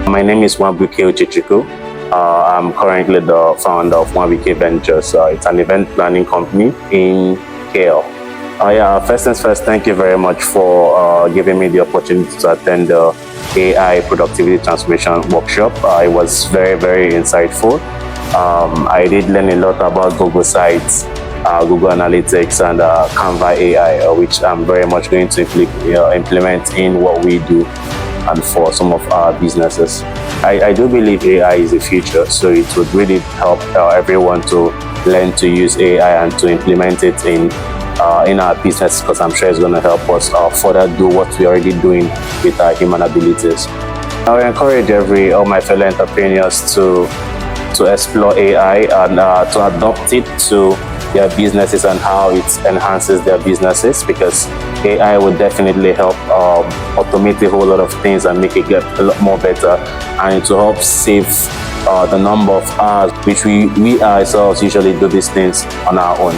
My name is Nwaibuke. I'm currently the founder of Nwaibuke Ventures. It's an event planning company in KL. First things first, thank you very much for giving me the opportunity to attend the AI Productivity Transformation Workshop. It was very, very insightful. I did learn a lot about Google Sites, Google Analytics, and Canva AI, which I'm very much going to implement in what we do and for some of our businesses. I do believe AI is the future, so it would really help everyone to learn to use AI and to implement it in our business, because I'm sure it's going to help us further do what we're already doing with our human abilities. I encourage all my fellow entrepreneurs to explore AI and to adopt it to their businesses and how it enhances their businesses, because AI will definitely help automate a whole lot of things and make it get a lot more better, and it will help save the number of hours which we ourselves usually do these things on our own.